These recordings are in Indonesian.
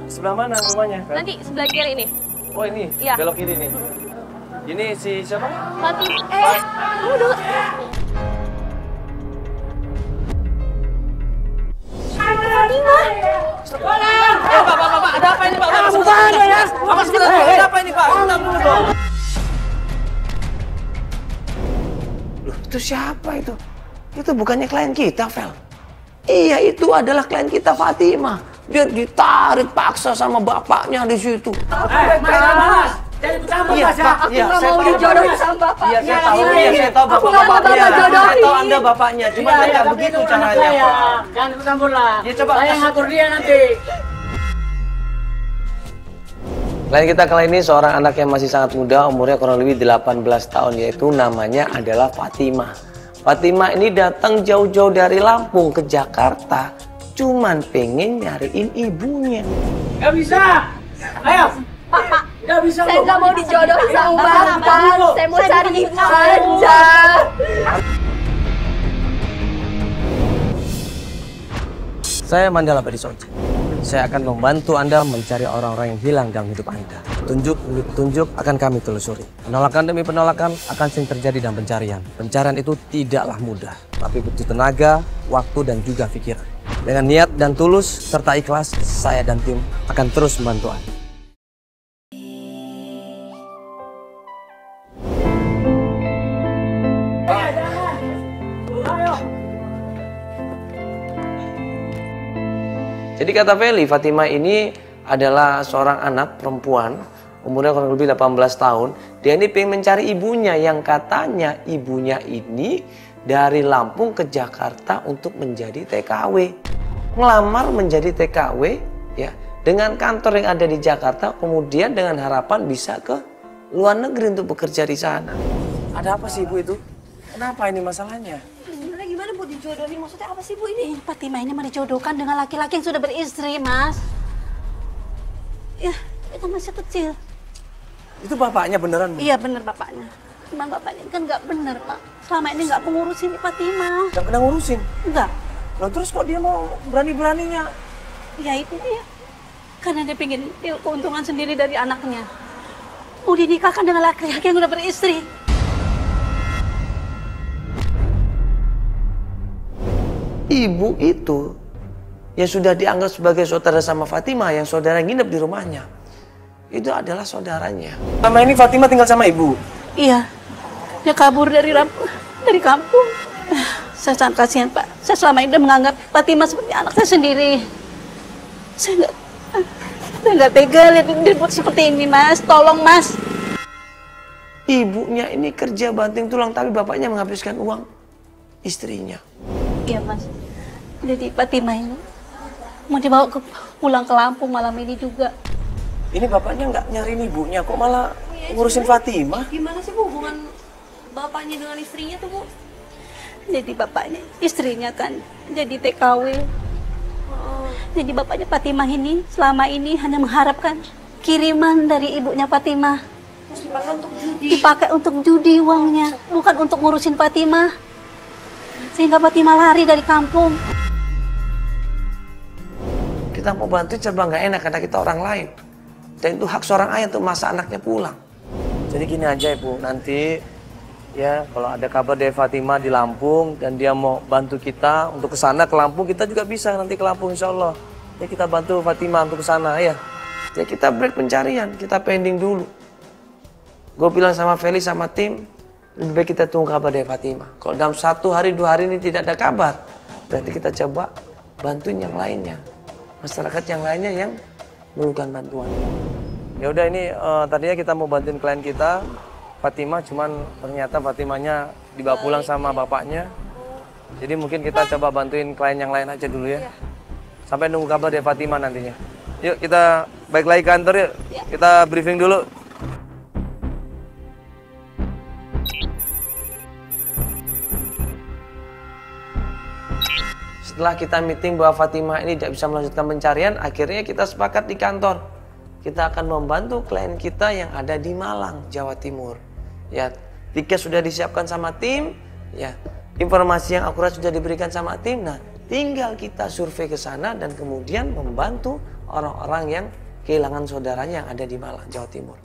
Sebelah mana rumahnya? Nanti sebelah kiri ini. Oh ini, ya. Belok kiri nih. Ini si siapa? Fatimah. Kamu dulu. Fatimah. Bapak, ada apa ini Pak? Sebentar ya. Bapak sebentar, ada apa ini Pak? Sebentar dulu dong. Loh, itu siapa itu? Itu bukannya klien kita, Vel? Iya, itu adalah klien kita Fatimah. Dia ditarik paksa sama bapaknya di situ. Mas, jangan campur Mas ya. Aku nggak mau dijodohin sama bapaknya. Iya, saya tahu Aku nggak mau bapaknya. Bapak jodohin. Saya tahu Anda bapaknya, cuma nggak begitu caranya, Pak. Jangan ikut campur lah. Ya, coba Saya ngatur dia nanti. Klien kita kali ini seorang anak yang masih sangat muda, umurnya kurang lebih 18 tahun, yaitu namanya adalah Fatimah. Fatimah ini datang jauh-jauh dari Lampung ke Jakarta, cuman pengen nyariin ibunya. Gak bisa. Ayo. Pak, Gak bisa. saya nggak mau dijodohin sama Bapak. Saya mau cari ibu aja. Saya Mandala Badisoji. Saya akan membantu Anda mencari orang-orang yang hilang dalam hidup Anda. Petunjuk demi petunjuk akan kami telusuri. Penolakan demi penolakan akan sering terjadi dalam pencarian. Pencarian itu tidaklah mudah, tapi butuh tenaga, waktu, dan juga pikiran. Dengan niat dan tulus serta ikhlas, saya dan tim akan terus membantu Anda. Jadi kata Feli, Fatimah ini adalah seorang anak perempuan, umurnya kurang lebih 18 tahun. Dia ini pengen mencari ibunya yang katanya ibunya ini dari Lampung ke Jakarta untuk menjadi TKW. Ngelamar menjadi TKW ya, dengan kantor yang ada di Jakarta, kemudian dengan harapan bisa ke luar negeri untuk bekerja di sana. Ada apa sih Ibu itu? Kenapa ini masalahnya? Gimana Bu dijodohin? Maksudnya apa sih Bu ini? Fatimah ini mau dijodohkan dengan laki-laki yang sudah beristri, Mas. Ya, itu masih kecil. Itu bapaknya beneran? Iya bener bapaknya. Cuman bapaknya kan nggak bener Pak. Selama ini nggak pengurusin Fatimah. Nggak pernah ngurusin? Enggak. Loh terus kok dia mau berani-beraninya? Ya itu dia. Karena dia pengen keuntungan sendiri dari anaknya. Mau dinikahkan dengan laki-laki yang udah beristri. Ibu itu yang sudah dianggap sebagai saudara sama Fatimah, yang saudara nginep di rumahnya, itu adalah saudaranya. Selama ini Fatimah tinggal sama ibu? Iya. Dia kabur dari kampung. Saya sangat kasihan Pak. Saya selama ini udah menganggap Fatimah seperti anak saya sendiri. Saya nggak tega lihat dia buat seperti ini Mas. Tolong Mas. Ibunya ini kerja banting tulang, tapi bapaknya menghabiskan uang istrinya. Iya Mas. Jadi Fatimah ini mau dibawa pulang ke Lampung malam ini juga. Ini bapaknya nggak nyariin ibunya, kok malah ngurusin Fatimah? Gimana sih Bu hubungan bapaknya dengan istrinya tuh Bu? Jadi bapaknya, istrinya kan jadi TKW. Jadi bapaknya Fatimah ini selama ini hanya mengharapkan kiriman dari ibunya Fatimah. Dipakai untuk judi uangnya, bukan untuk ngurusin Fatimah. Sehingga Fatimah lari dari kampung. Kita mau bantu serba nggak enak karena kita orang lain. Dan itu hak seorang ayah untuk masa anaknya pulang. Jadi gini aja Ibu, nanti ya kalau ada kabar dari Fatimah di Lampung dan dia mau bantu kita untuk ke sana ke Lampung, kita juga bisa nanti ke Lampung insya Allah. Ya kita bantu Fatimah untuk ke sana ya. Ya kita break pencarian, kita pending dulu. Gue bilang sama Feli sama tim, lebih baik kita tunggu kabar dari Fatimah. Kalau dalam 1 hari 2 hari ini tidak ada kabar, berarti kita coba bantuin yang lainnya, masyarakat yang lainnya yang memerlukan bantuan. Ya udah ini tadinya kita mau bantuin klien kita Fatimah, cuman ternyata Fatimahnya dibawa pulang sama bapaknya. Jadi mungkin kita coba bantuin klien yang lain aja dulu ya. Sampai nunggu kabar dari Fatimah nantinya. Yuk kita balik lagi ke kantor yuk. Kita briefing dulu. Setelah kita meeting bahwa Fatimah ini tidak bisa melanjutkan pencarian, akhirnya kita sepakat di kantor. Kita akan membantu klien kita yang ada di Malang, Jawa Timur. Ya, tiket sudah disiapkan sama tim, ya. Informasi yang akurat sudah diberikan sama tim. Nah, tinggal kita survei ke sana dan kemudian membantu orang-orang yang kehilangan saudaranya yang ada di Malang, Jawa Timur.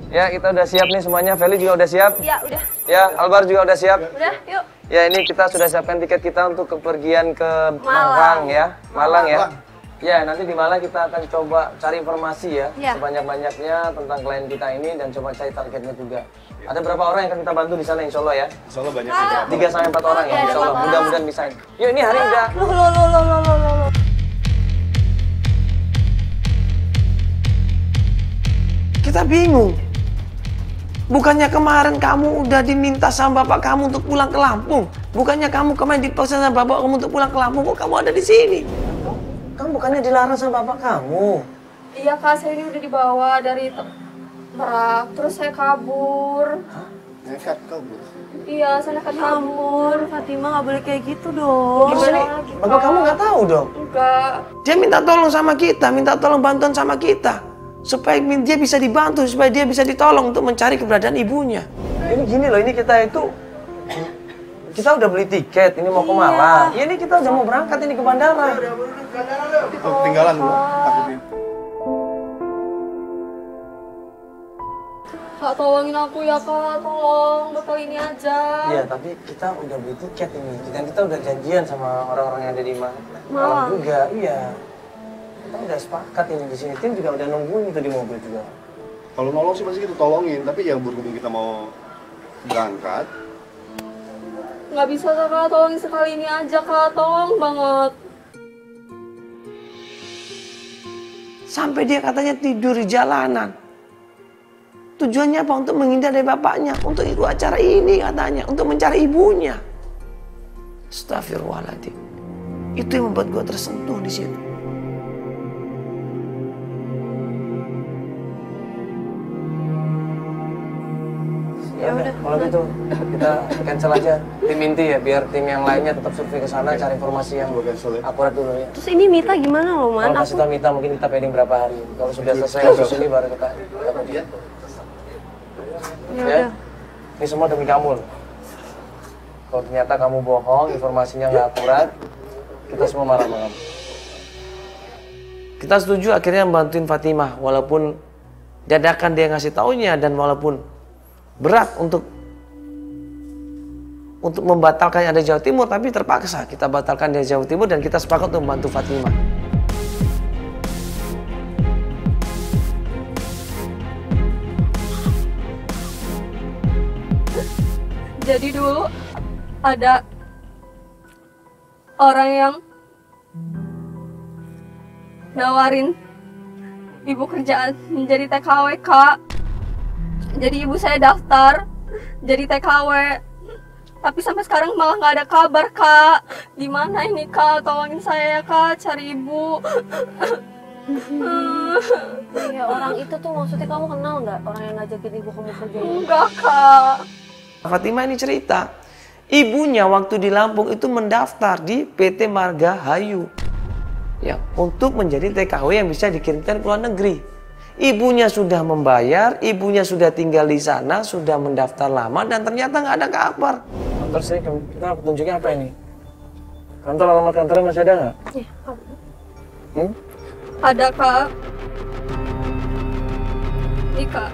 Ya, kita udah siap nih semuanya. Feli juga udah siap? Ya, udah. Ya, Albar juga udah siap? Udah, yuk. Ya, ini kita sudah siapkan tiket kita untuk kepergian ke Malang ya. Malang ya. Ya, nanti di Malang kita akan coba cari informasi ya. Sebanyak-banyaknya tentang klien kita ini dan coba cari targetnya juga. Ada berapa orang yang akan kita bantu di sana insya Allah ya? Insya Allah banyak. 3-4 orang ya, insya Allah. Mudah-mudahan bisa. Yuk, ini hari udah. Loh. Kita bingung. Bukannya kemarin kamu udah diminta sama bapak kamu untuk pulang ke Lampung? Bukannya kamu kemarin dipaksa sama bapak kamu untuk pulang ke Lampung? Kok kamu ada di sini? Kamu bukannya dilarang sama bapak kamu? Iya kak, saya ini udah dibawa dari Merak, terus saya kabur. Hah? Nekat kabur? Iya, saya nekat kabur. Fatima nggak boleh kayak gitu dong. Gimana nih? Bapak kamu nggak tahu dong? Enggak. Dia minta tolong sama kita, minta tolong bantuan sama kita. Supaya dia bisa dibantu, supaya dia bisa ditolong untuk mencari keberadaan ibunya. Ini gini loh, ini kita udah beli tiket, ini mau ke Malang. Ya ini kita udah mau berangkat ini ke bandara. Oh, ketinggalan gua, takutnya. Kak, tolongin aku ya kak, tolong bakal ini aja. Iya, tapi kita udah beli tiket ini. Dan kita udah janjian sama orang-orang yang ada di Malang juga. Iya. Kita udah sepakat ini di sini. Tim juga udah nungguin itu di mobil juga. Kalau nolong sih pasti kita tolongin, tapi yang berhubung kita mau berangkat. Nggak bisa kak, tolongin sekali ini aja kak, tolong banget. Sampai dia katanya tidur di jalanan. Tujuannya apa? Untuk menghindar dari bapaknya. Untuk ikut acara ini katanya. Untuk mencari ibunya. Astagfirullahaladzim. Itu yang membuat gue tersentuh di situ. Ya udah, kalau gitu kita cancel aja tim inti ya, biar tim yang lainnya tetap survei ke sana cari informasi yang akurat dulu ya. Terus ini Mita gimana loh, Man? Kalau kasih tau Mita mungkin kita pending berapa hari. Kalau sudah selesai kasus ini baru kita kemudian. Ya. Ini semua demi kamu loh. Kalau ternyata kamu bohong, informasinya nggak akurat, kita semua marah sama kamu. Kita setuju akhirnya membantuin Fatimah, walaupun dadakan dia ngasih taunya dan walaupun berat untuk membatalkan yang ada di Jawa Timur, tapi terpaksa kita batalkan di Jawa Timur dan kita sepakat untuk membantu Fatimah. Jadi dulu ada orang yang nawarin ibu kerjaan menjadi TKW kak. Jadi ibu saya daftar jadi TKW, tapi sampai sekarang malah nggak ada kabar kak. Gimana ini kak? Tolongin saya ya kak, cari ibu. Ya orang itu tuh maksudnya kamu kenal nggak orang yang ngajakin ibu kamu kerja? Enggak kak. Fatimah ini cerita, ibunya waktu di Lampung itu mendaftar di PT Margahayu ya, untuk menjadi TKW yang bisa dikirimkan ke luar negeri. Ibunya sudah membayar, ibunya sudah tinggal di sana, sudah mendaftar lama dan ternyata nggak ada kabar. Kantor sini, kita petunjuknya apa ini? Kantor, alamat kantornya masih ada nggak? Iya, ada kak. Ini kak.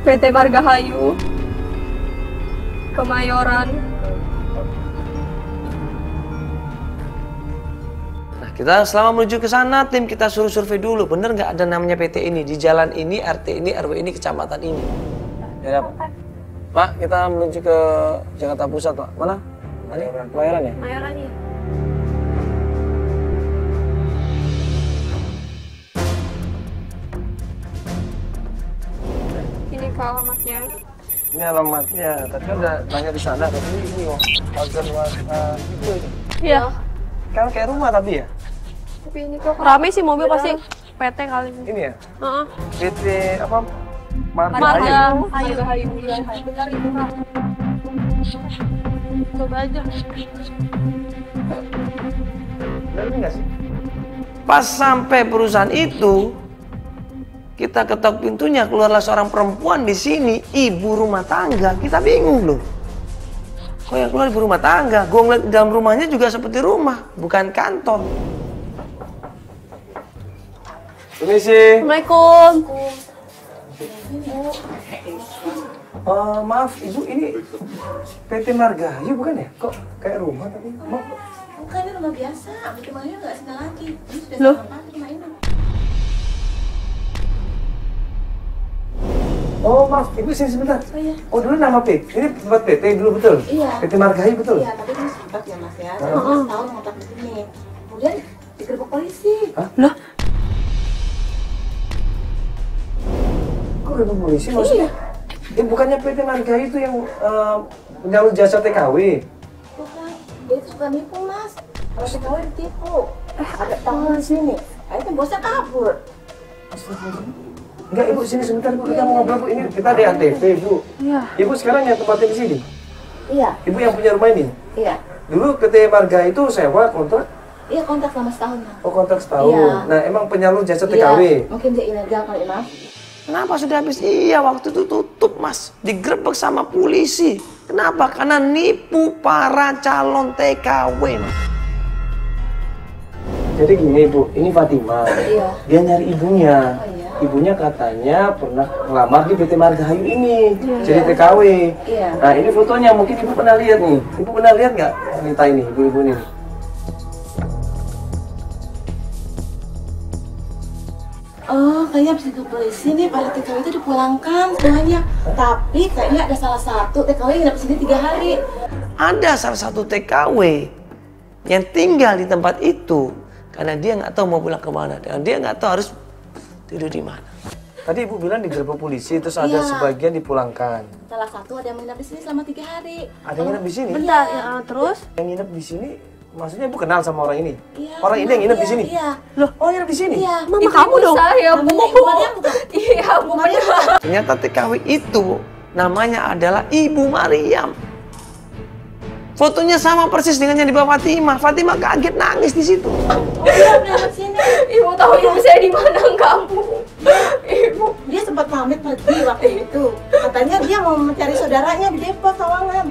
PT Margahayu, Kemayoran. Nah, kita selama menuju ke sana, tim kita suruh survei dulu, bener nggak ada namanya PT ini di jalan ini, RT ini, RW ini, kecamatan ini. Ya, Pak, kita menuju ke Jakarta Pusat, Pak. Mana? Tadi Kemayoran ya? Mayoran ya. Ini kak alamatnya. Ini alamatnya, tadi kan udah tanya di sana, tapi ini kok pagar itu ini. Iya. Kan kayak rumah tapi ya? Tapi ini kok Rame sih mobil pasti PT kali. Ini ya? Heeh. PT apa? Margahayu. Margahayu. Benar itu kak. Coba aja. Benar nggak sih? Pas sampai perusahaan itu, Kita ketok pintunya, keluarlah seorang perempuan di sini, ibu rumah tangga. Kita bingung loh. Kok yang keluar ibu rumah tangga? Gue ngeliat di dalam rumahnya juga seperti rumah, bukan kantor. Permisi. Assalamualaikum. Maaf, ibu ini PT Margahayu bukan ya? Kok kayak rumah tapi? Bukan, ini rumah biasa. Rumahnya nggak sini lagi. Ini sudah Loh? sama rumah ini. Oh maaf, ibu sini sebentar. Oh iya. Oh dulu nama PT, ini tempat PT dulu betul? Iya. PT Margahayu betul? Iya, tapi ini sempat ya mas ya. Saya 15 tahun ngontrak di sini. Kemudian digerebek polisi. Loh, Kok ada polisi maksudnya? Ya bukannya PT Margahayu itu yang penyalur jasa TKW? Bukan, dia itu suka nipu mas. Kalau TKW ditipu. Ada tangan di sini. Akhirnya bosnya kabur. Enggak ibu, sini sebentar ibu, kita mau ngobrol bu. Ini kita di Antv bu. iya. Ibu sekarang yang tempatnya di sini? Iya, Ibu yang punya rumah ini? iya. Dulu PT Margahayu itu sewa kontrak? Iya kontrak selama setahun mas. Oh kontrak setahun. Iya. Nah emang penyalur jasa Iya, TKW? mungkin dia ilegal kali mas. Kenapa sudah habis? Iya waktu itu tutup mas, digerebek sama polisi. Kenapa? Karena nipu para calon TKW mas. Jadi gini bu, ini Fatima. Iya. Dia nyari ibunya. Oh, iya. Ibunya katanya pernah ngelamar di PT Margahayu ini, jadi TKW. Iya. Nah ini fotonya, mungkin ibu pernah lihat nih. Ibu pernah lihat nggak wanita ini, ibu-ibu ini? Oh, kayaknya bisa ke polisi nih, para TKW itu dipulangkan semuanya. Tapi kayaknya ada salah satu TKW yang nginep sini 3 hari. Ada salah satu TKW yang tinggal di tempat itu karena dia nggak tahu mau pulang kemana dan dia nggak tahu harus tidur di mana. Tadi ibu bilang digerebek polisi, terus ada Iya. sebagian dipulangkan. Salah satu ada yang nginep di sini selama 3 hari. Ada yang nginep di sini? Bentar, ya, terus? Yang nginep di sini, maksudnya ibu kenal sama orang ini? Iya, Orang ini yang nginep di sini? Iya. Oh nginep di sini? Iya. Mama kamu dong. Saya, Bu. Namanya Ibu Mariam bukan? Iya, Bu. Ternyata TKW itu namanya adalah Ibu Mariam. Fotonya sama persis dengan yang dibawa Fatima. Fatima kaget nangis di situ. Oh iya, nginep sini. Ibu tahu ibu saya di mana kamu? Ibu. Dia sempat pamit pergi waktu itu. Katanya dia mau mencari saudaranya di Depok, Sawangan.